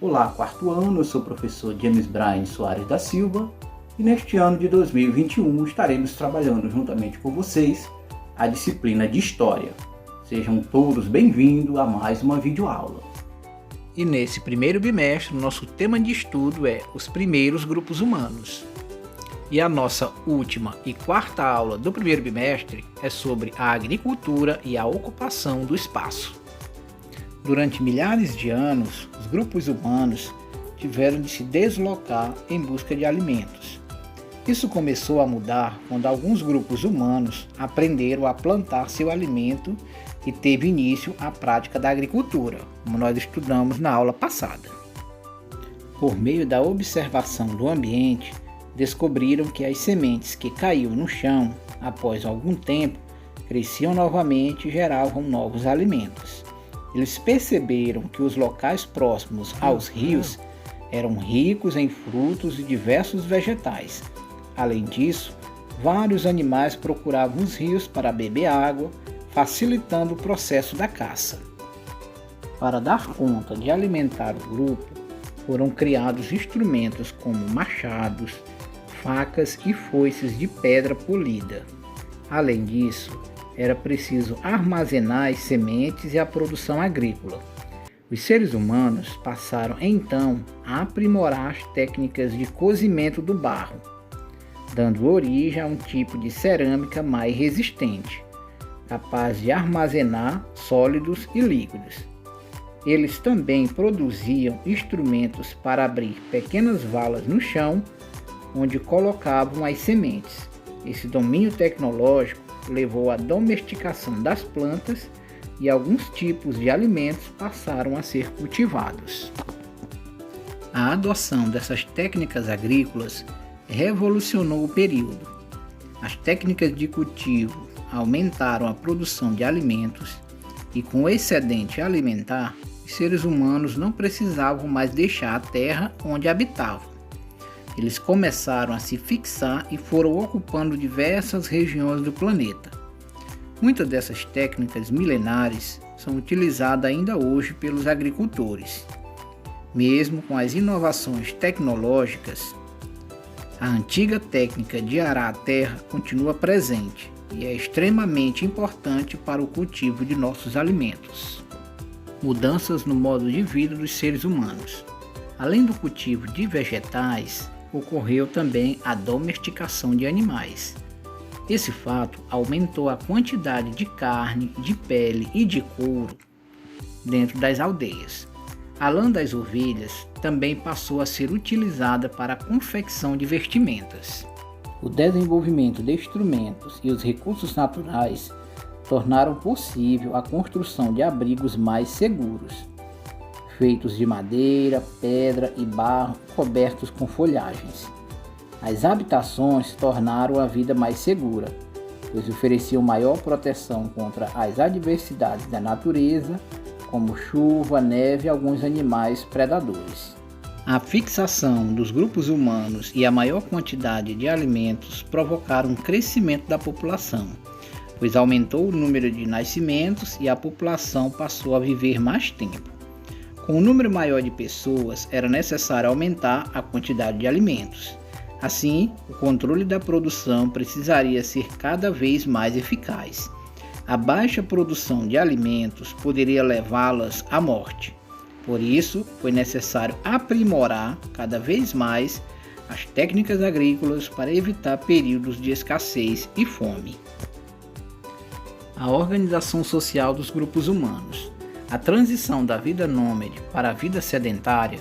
Olá, quarto ano, eu sou o professor James Brian Soares da Silva e neste ano de 2021 estaremos trabalhando juntamente com vocês a disciplina de História. Sejam todos bem-vindos a mais uma videoaula. E nesse primeiro bimestre, nosso tema de estudo é os primeiros grupos humanos. E a nossa última e quarta aula do primeiro bimestre é sobre a agricultura e a ocupação do espaço. Durante milhares de anos, os grupos humanos tiveram de se deslocar em busca de alimentos. Isso começou a mudar quando alguns grupos humanos aprenderam a plantar seu alimento e teve início a prática da agricultura, como nós estudamos na aula passada. Por meio da observação do ambiente, descobriram que as sementes que caíam no chão, após algum tempo, cresciam novamente e geravam novos alimentos. Eles perceberam que os locais próximos aos rios eram ricos em frutos e diversos vegetais. Além disso, vários animais procuravam os rios para beber água, facilitando o processo da caça. Para dar conta de alimentar o grupo, foram criados instrumentos como machados, facas e foices de pedra polida. Além disso, era preciso armazenar as sementes e a produção agrícola. Os seres humanos passaram então a aprimorar as técnicas de cozimento do barro, dando origem a um tipo de cerâmica mais resistente, capaz de armazenar sólidos e líquidos. Eles também produziam instrumentos para abrir pequenas valas no chão, onde colocavam as sementes. Esse domínio tecnológico levou à domesticação das plantas e alguns tipos de alimentos passaram a ser cultivados. A adoção dessas técnicas agrícolas revolucionou o período. As técnicas de cultivo aumentaram a produção de alimentos e, com o excedente alimentar, os seres humanos não precisavam mais deixar a terra onde habitavam. Eles começaram a se fixar e foram ocupando diversas regiões do planeta. Muitas dessas técnicas milenares são utilizadas ainda hoje pelos agricultores. Mesmo com as inovações tecnológicas, a antiga técnica de arar a terra continua presente e é extremamente importante para o cultivo de nossos alimentos. Mudanças no modo de vida dos seres humanos. Além do cultivo de vegetais, ocorreu também a domesticação de animais. Esse fato aumentou a quantidade de carne, de pele e de couro dentro das aldeias. A lã das ovelhas também passou a ser utilizada para a confecção de vestimentas. O desenvolvimento de instrumentos e os recursos naturais tornaram possível a construção de abrigos mais seguros, feitos de madeira, pedra e barro, cobertos com folhagens. As habitações tornaram a vida mais segura, pois ofereciam maior proteção contra as adversidades da natureza, como chuva, neve e alguns animais predadores. A fixação dos grupos humanos e a maior quantidade de alimentos provocaram um crescimento da população, pois aumentou o número de nascimentos e a população passou a viver mais tempo. Com um número maior de pessoas, era necessário aumentar a quantidade de alimentos. Assim, o controle da produção precisaria ser cada vez mais eficaz. A baixa produção de alimentos poderia levá-las à morte. Por isso, foi necessário aprimorar cada vez mais as técnicas agrícolas para evitar períodos de escassez e fome. A organização social dos grupos humanos. A transição da vida nômade para a vida sedentária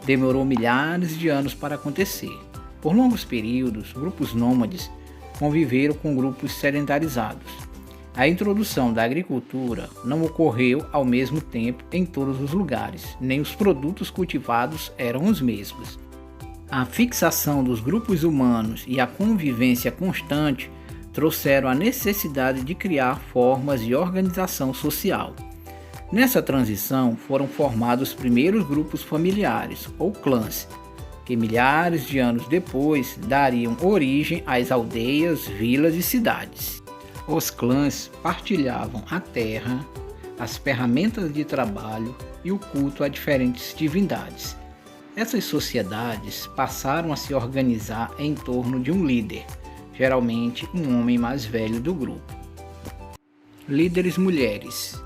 demorou milhares de anos para acontecer. Por longos períodos, grupos nômades conviveram com grupos sedentarizados. A introdução da agricultura não ocorreu ao mesmo tempo em todos os lugares, nem os produtos cultivados eram os mesmos. A fixação dos grupos humanos e a convivência constante trouxeram a necessidade de criar formas de organização social. Nessa transição foram formados os primeiros grupos familiares, ou clãs, que milhares de anos depois dariam origem às aldeias, vilas e cidades. Os clãs partilhavam a terra, as ferramentas de trabalho e o culto a diferentes divindades. Essas sociedades passaram a se organizar em torno de um líder, geralmente um homem mais velho do grupo. Líderes mulheres.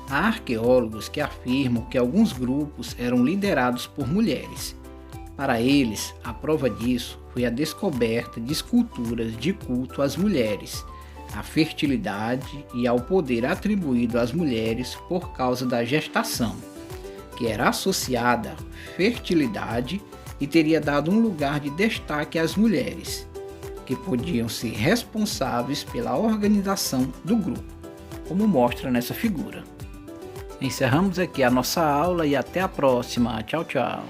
Há arqueólogos que afirmam que alguns grupos eram liderados por mulheres. Para eles, a prova disso foi a descoberta de esculturas de culto às mulheres, à fertilidade e ao poder atribuído às mulheres por causa da gestação, que era associada à fertilidade e teria dado um lugar de destaque às mulheres, que podiam ser responsáveis pela organização do grupo, como mostra nessa figura. Encerramos aqui a nossa aula e até a próxima. Tchau, tchau.